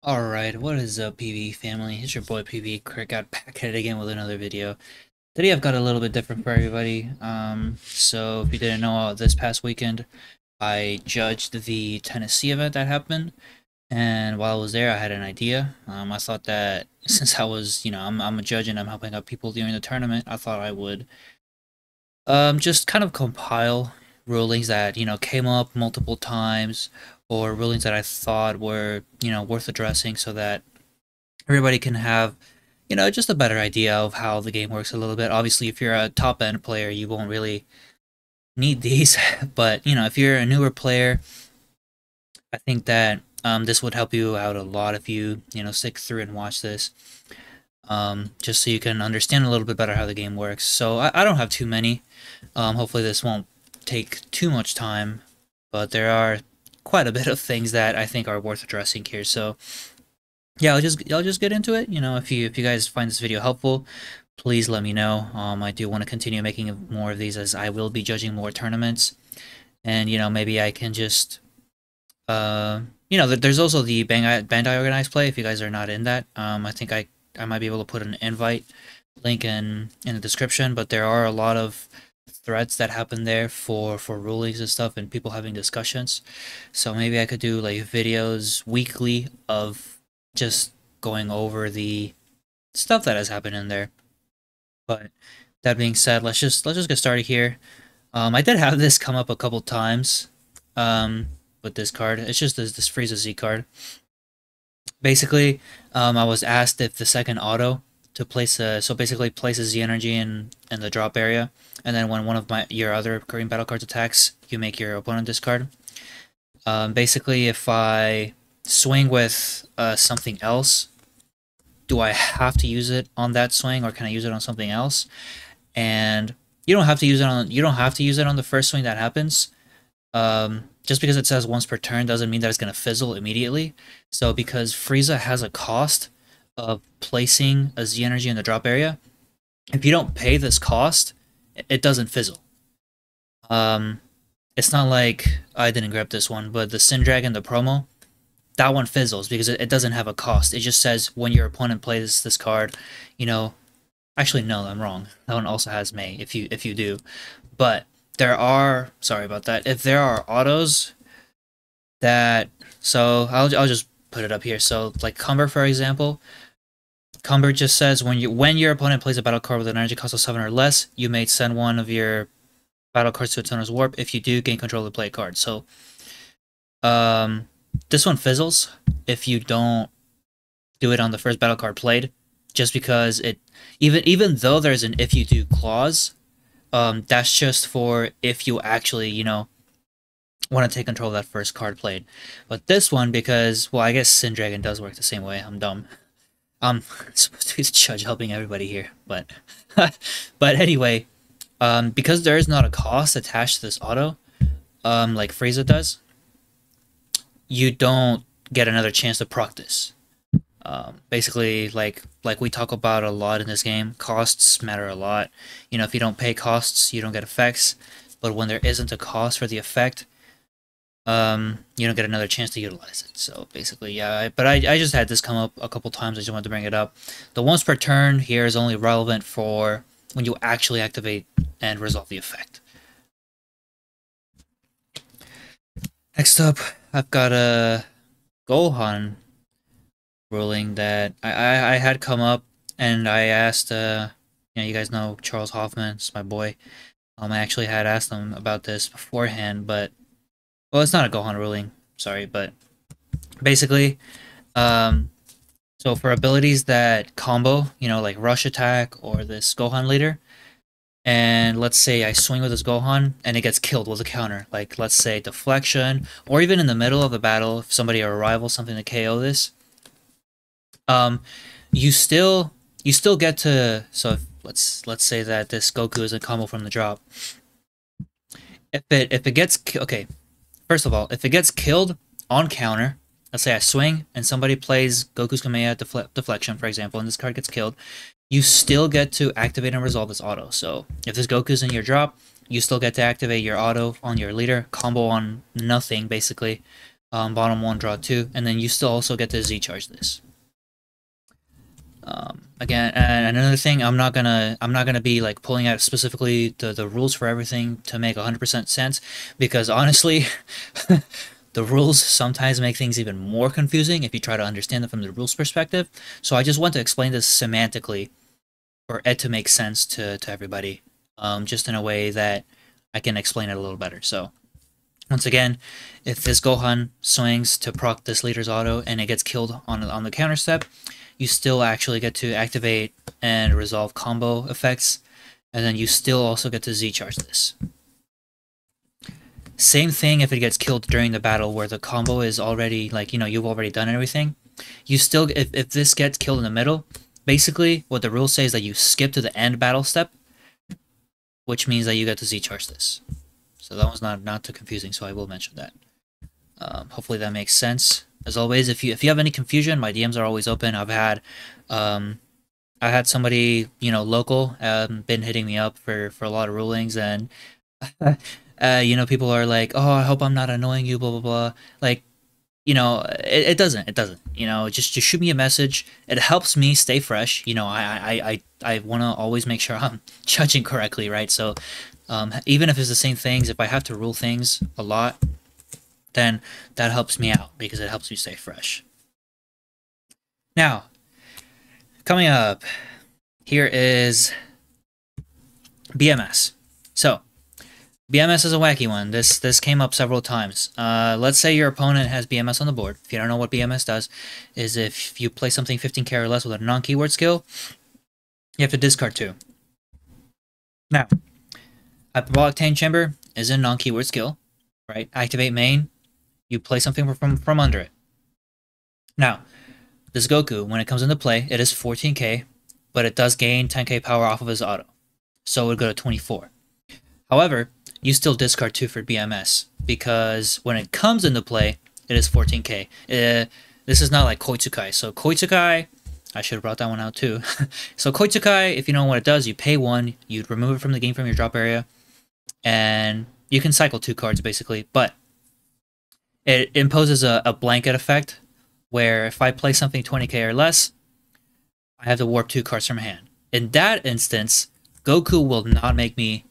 Alright, what is up, PV family? It's your boy PV. Crick got back at it again with another video. Today I've got a little bit different for everybody. So if you didn't know, this past weekend I judged the Tennessee event that happened, and while I was there I had an idea. I thought that since I was, I'm a judge and I'm helping out people during the tournament, I thought I would just kind of compile rulings that, came up multiple times, or rulings that I thought were, worth addressing so that everybody can have, just a better idea of how the game works a little bit. Obviously, if you're a top end player, you won't really need these, but if you're a newer player, I think that this would help you out a lot if you stick through and watch this, just so you can understand a little bit better how the game works. So I don't have too many. Hopefully, this won't take too much time, but there are quite a bit of things that I think are worth addressing here. So yeah, I'll just get into it. If you guys find this video helpful, please let me know. I do want to continue making more of these as I will be judging more tournaments, and maybe I can just there's also the Bandai organized play. If you guys are not in that, I think I might be able to put an invite link in the description. But there are a lot of threads that happen there for rulings and stuff, and people having discussions. So maybe I could do like videos weekly of just going over the stuff that has happened in there. But that being said, let's just get started here. I did have this come up a couple times with this card. It's just this Frieza Z card. Basically, I was asked if the second auto to place so basically places the energy in the drop area, and then when one of your other green battle cards attacks, you make your opponent discard. Basically, if I swing with something else, do I have to use it on that swing, or can I use it on something else? And you don't have to use it on the first swing that happens. Just because it says once per turn doesn't mean that it's going to fizzle immediately. So because Frieza has a cost of placing a Z energy in the drop area, if you don't pay this cost, it doesn't fizzle. It's not like I didn't grab this one, but the Sin Dragon, the promo, that one fizzles because it doesn't have a cost. It just says when your opponent plays this card, actually no, I'm wrong. That one also has May if you do. But there are, sorry about that. If there are autos that, so I'll just put it up here. So like Cumber, for example, Cumber just says when your opponent plays a battle card with an energy cost of 7 or less, you may send one of your battle cards to its owner's warp. If you do, gain control of the play card. So this one fizzles if you don't do it on the first battle card played, just because it even though there's an if you do clause, that's just for if you actually want to take control of that first card played. But this one, because well, I guess Sin Dragon does work the same way. I'm dumb. I'm supposed to be the judge helping everybody here, but but anyway, because there is not a cost attached to this auto, like Frieza does, you don't get another chance to proc this. Basically, like we talk about a lot in this game, costs matter a lot. If you don't pay costs, you don't get effects. But when there isn't a cost for the effect, you don't get another chance to utilize it. So basically, yeah. But I just had this come up a couple times. I just wanted to bring it up. The once per turn here is only relevant for when you actually activate and resolve the effect. Next up, I've got a Gohan ruling that I had come up, and I asked, you guys know Charles Hoffman, it's my boy. I actually had asked him about this beforehand, but, well, it's not a Gohan ruling, sorry, but basically, so for abilities that combo, like Rush Attack or this Gohan leader, and let's say I swing with this Gohan and it gets killed with a counter, like let's say Deflection, or even in the middle of the battle, if somebody or a rival, something to KO this, you still get to, so if, let's say that this Goku is a combo from the drop. If it gets, okay, first of all, if it gets killed on counter, let's say I swing and somebody plays Goku's Kamehameha Deflection, for example, and this card gets killed, you still get to activate and resolve this auto. So if this Goku's in your drop, you still get to activate your auto on your leader, combo on nothing, basically. bottom 1, draw 2, and then you still also get to Z-charge this. Again, and another thing, I'm not gonna be like pulling out specifically the rules for everything to make 100% sense, because honestly, the rules sometimes make things even more confusing if you try to understand them from the rules perspective. So I just want to explain this semantically for it to make sense to everybody, just in a way that I can explain it a little better. So once again, if this Gohan swings to proc this leader's auto and it gets killed on the counter step, you still actually get to activate and resolve combo effects, and then you still also get to Z-charge this. Same thing if it gets killed during the battle where the combo is already, like, you know, you've already done everything. You still, if this gets killed in the middle, basically what the rules say is that you skip to the end battle step, which means that you get to Z-charge this. So that was not too confusing, so I will mention that. Hopefully that makes sense. As always, if you have any confusion, my DMs are always open. I had somebody, you know, local, been hitting me up for a lot of rulings, and you know, people are like, "Oh, I hope I'm not annoying you," blah blah blah. Like, you know, it doesn't. You know, just shoot me a message. It helps me stay fresh. You know, I want to always make sure I'm judging correctly, right? So, even if it's the same things, if I have to rule things a lot, then that helps me out because it helps me stay fresh. Now, coming up, here is BMS. So, BMS is a wacky one. This came up several times. Let's say your opponent has BMS on the board. If you don't know what BMS does, is if you play something 15k or less with a non-keyword skill, you have to discard 2. Now, Hyperbolic Tank Chamber is a non-keyword skill, right? Activate main, you play something from under it. Now, this Goku, when it comes into play, it is 14k, but it does gain 10k power off of his auto, so it would go to 24. However, you still discard 2 for BMS, because when it comes into play, it is 14k. This is not like Koitsukai. So Koitsukai, I should have brought that one out too. So Koitsukai, if you know what it does, you pay 1, you remove it from the game from your drop area, and you can cycle 2 cards basically, but it imposes a blanket effect where if I play something 20k or less, I have to warp 2 cards from hand. In that instance, Goku will not make me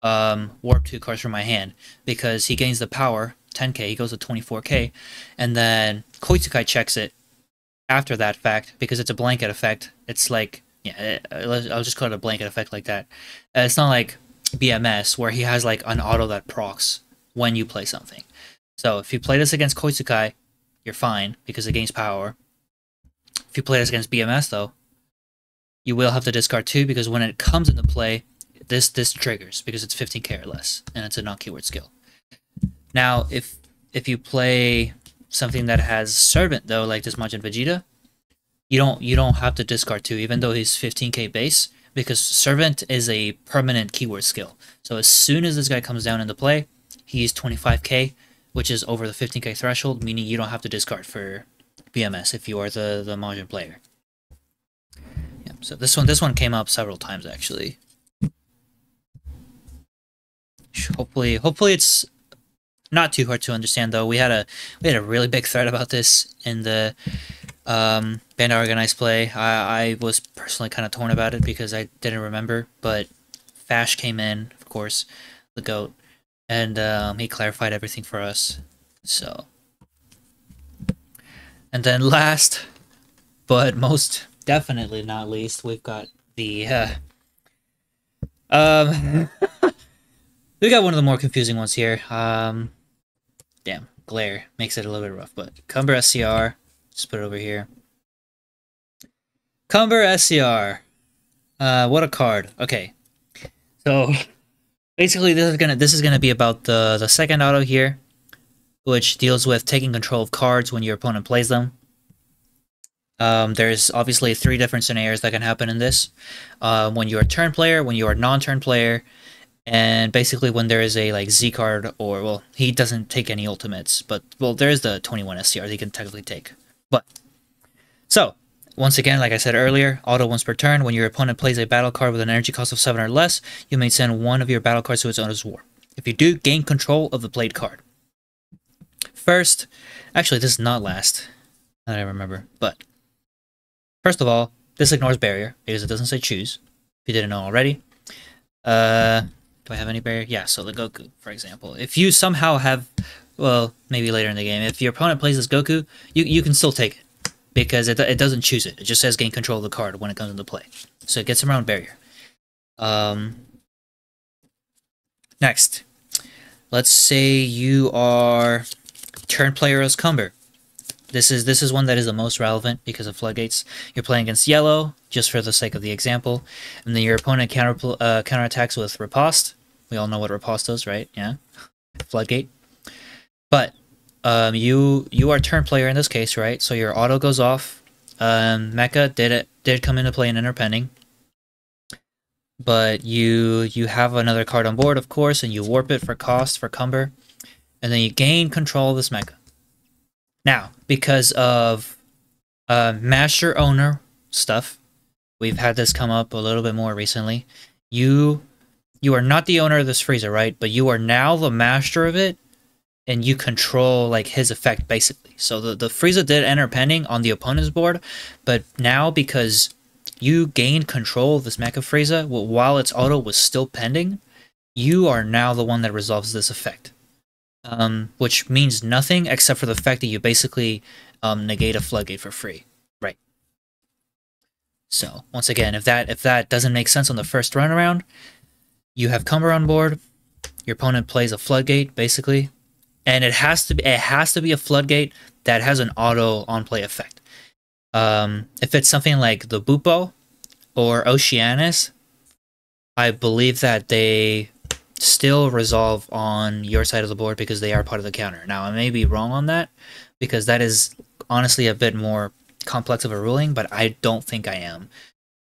warp 2 cards from my hand because he gains the power, 10k, he goes to 24k, and then Koitsukai checks it after that fact because it's a blanket effect. It's like, yeah, I'll just call it a blanket effect like that. It's not like BMS where he has like an auto that procs when you play something. So if you play this against Koitsukai, you're fine because it gains power. If you play this against BMS though, you will have to discard 2 because when it comes into play, this triggers because it's 15k or less and it's a non-keyword skill. Now, if you play something that has Servant though, like this Majin Vegeta, you don't have to discard 2 even though he's 15k base, because Servant is a permanent keyword skill. So as soon as this guy comes down into play, he's 25k, which is over the 15k threshold, meaning you don't have to discard for BMS if you are the Majin player. Yeah, so this one came up several times actually. Hopefully it's not too hard to understand though. We had a really big thread about this in the Bandai Organized Play. I was personally kind of torn about it because I didn't remember, but Fash came in, of course, the GOAT, and he clarified everything for us. So, and then last, but most definitely not least, we've got the we got one of the more confusing ones here. Damn, glare makes it a little bit rough, but Cumber SCR, just put it over here. Cumber SCR. What a card. Okay. So basically this is gonna be about the second auto here, which deals with taking control of cards when your opponent plays them. There's obviously 3 different scenarios that can happen in this. When you're a turn player, when you're a non-turn player, and basically when there is a like Z card, or well, he doesn't take any ultimates, but well, there's the 21 SCR he can technically take. But so once again, like I said earlier, auto once per turn. When your opponent plays a battle card with an energy cost of 7 or less, you may send one of your battle cards to its owner's war. If you do, gain control of the played card. First, actually, this is not last. I don't remember, but first of all, this ignores barrier because it doesn't say choose. If you didn't know already. Do I have any barrier? Yeah, so the Goku, for example. If you somehow have, well, maybe later in the game, if your opponent plays this Goku, you can still take it because it doesn't choose it. It just says gain control of the card when it comes into play. So it gets around barrier. Next, let's say you are turn player as Cumber. This is one that is the most relevant because of floodgates. You're playing against yellow, just for the sake of the example, and then your opponent counterattacks with Repost. We all know what Repost does, right? Yeah, floodgate. But you are turn player in this case, right? So your auto goes off. Mecha did come into play in interpending, but you have another card on board, of course, and you warp it for cost for Cumber, and then you gain control of this mecha. Now, because of master owner stuff, we've had this come up a little bit more recently. You are not the owner of this Frieza, right? But you are now the master of it, and you control like his effect basically. So the Frieza did enter pending on the opponent's board, but now because you gained control of this Mecha Frieza while its auto was still pending, you are now the one that resolves this effect. Which means nothing except for the fact that you basically negate a floodgate for free, right? So once again, if that doesn't make sense on the first run around, you have Cumber on board. Your opponent plays a floodgate basically, and it has to be a floodgate that has an auto on play effect. If it's something like the Bupo or Oceanus, I believe that they still resolve on your side of the board because they are part of the counter. Now, I may be wrong on that because that is honestly a bit more complex of a ruling, but I don't think I am.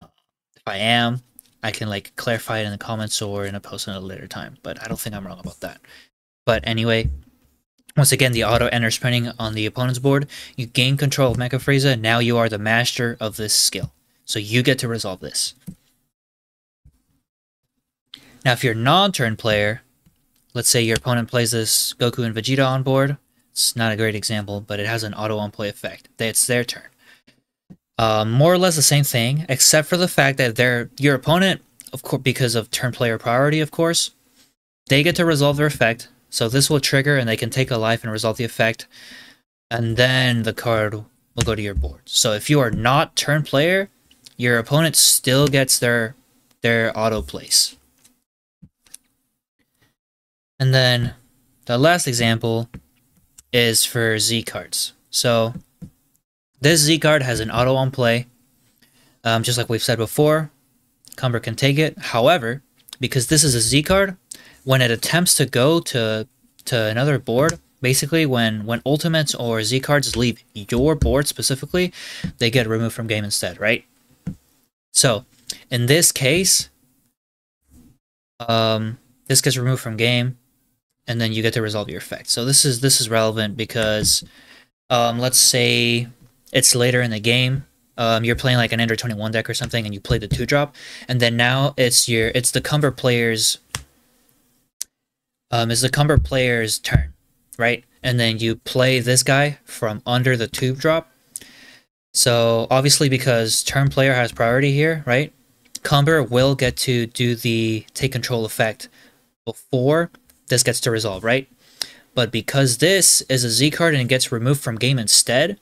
If I am, I can like clarify it in the comments or in a post at a later time, but I don't think I'm wrong about that. But anyway, once again, the auto enters pending on the opponent's board. You gain control of Mecha Frieza. Now you are the master of this skill. So you get to resolve this. Now, if you're non-turn player, let's say your opponent plays this Goku and Vegeta on board. It's not a great example, but it has an auto on-play effect. It's their turn. More or less the same thing, except for the fact that your opponent, of course, because of turn player priority, of course, they get to resolve their effect. So this will trigger, and they can take a life and resolve the effect, and then the card will go to your board. So if you are not turn player, your opponent still gets their auto place. And then the last example is for Z cards. So this Z card has an auto on play. Just like we've said before, Cumber can take it. However, because this is a Z card, when it attempts to go to another board, basically when ultimates or Z cards leave your board specifically, they get removed from game instead, right? So in this case, this gets removed from game, and then you get to resolve your effect. So this is relevant because let's say it's later in the game. You're playing like an Ender 21 deck or something, and you play the 2-drop, and then now it's the Cumber player's turn, right? And then you play this guy from under the 2-drop. So obviously, because turn player has priority here, right? Cumber will get to do the take control effect before this gets to resolve, right? But because this is a Z card and it gets removed from game instead,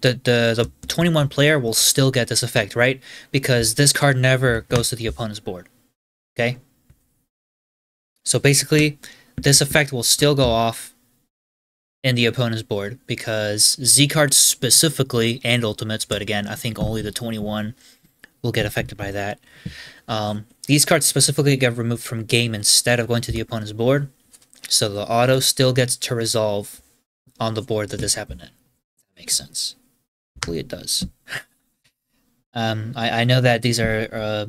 the 21 player will still get this effect, right? Because this card never goes to the opponent's board, okay? So basically, this effect will still go off in the opponent's board because Z cards specifically, and ultimates, but again, I think only the 21 will get affected by that. These cards specifically get removed from game instead of going to the opponent's board, so the auto still gets to resolve on the board that this happened in. That makes sense. Hopefully it does. I know that these are a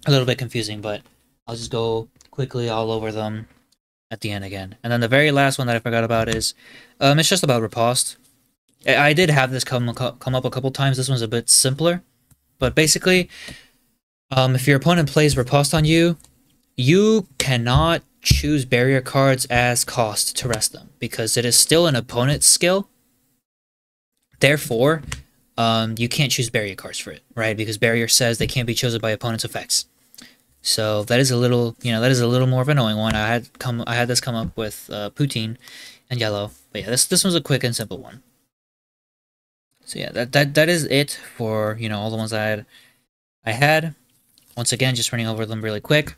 little bit confusing, but I'll just go quickly all over them at the end again. And then the very last one that I forgot about is, it's just about Repost. I did have this come up a couple times. This one's a bit simpler, but basically, if your opponent plays Repost on you, you cannot choose barrier cards as cost to rest them, because it is still an opponent's skill. Therefore, you can't choose barrier cards for it, right? Because barrier says they can't be chosen by opponent's effects. So that is a little, that is a little more of an annoying one. I had this come up with Poutine and Yellow, but yeah, this one's a quick and simple one. So yeah, that is it for all the ones I had. Once again, just running over them really quick.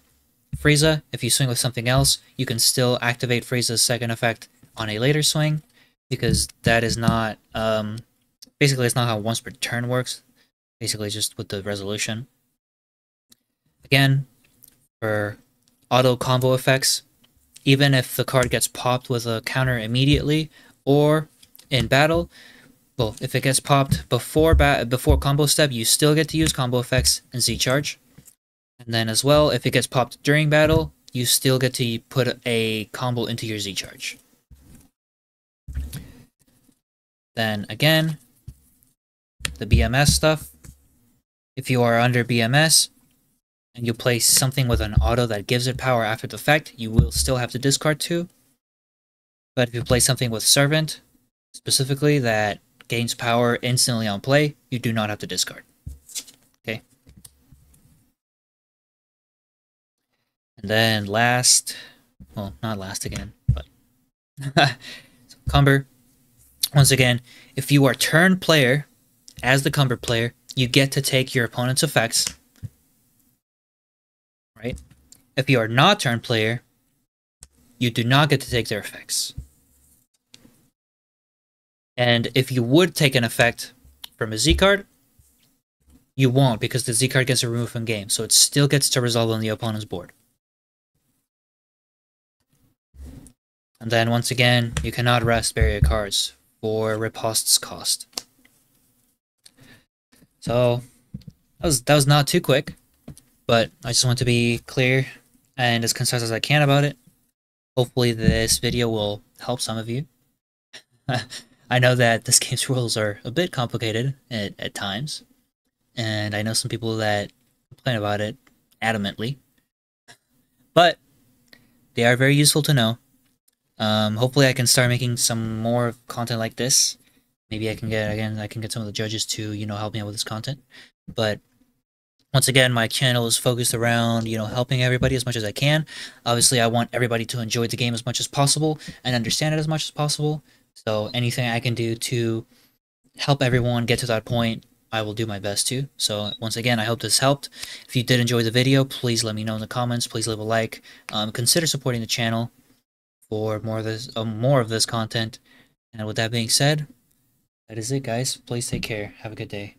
Frieza, if you swing with something else, you can still activate Frieza's second effect on a later swing, because that is not basically it's not how once per turn works. Basically, just with the resolution. Again, for auto combo effects, even if the card gets popped with a counter immediately or in battle, well, if it gets popped before combo step, you still get to use combo effects and Z charge. And then as well, if it gets popped during battle, you still get to put a combo into your Z charge. Then again, the BMS stuff. If you are under BMS and you place something with an auto that gives it power after the effect, you will still have to discard 2. But if you play something with Servant, specifically that gains power instantly on play, you do not have to discard. Okay. And then last, well, not last again, but so Cumber. Once again, if you are turn player, as the Cumber player, you get to take your opponent's effects, right? If you are not turn player, you do not get to take their effects. And if you would take an effect from a Z card, you won't, because the Z card gets removed from game, so it still gets to resolve on the opponent's board. And then once again, you cannot rest barrier cards for Repost's cost. So that was not too quick, but I just want to be clear and as concise as I can about it. Hopefully this video will help some of you. I know that this game's rules are a bit complicated at times, and I know some people that complain about it adamantly, but they are very useful to know. Hopefully I can start making some more content like this. Maybe I can get some of the judges to, help me out with this content. But once again, my channel is focused around, helping everybody as much as I can. Obviously, I want everybody to enjoy the game as much as possible and understand it as much as possible. So anything I can do to help everyone get to that point, I will do my best to. So once again, I hope this helped. If you did enjoy the video, please let me know in the comments. Please leave a like. Consider supporting the channel for more of this content. And with that being said, that is it, guys. Please take care. Have a good day.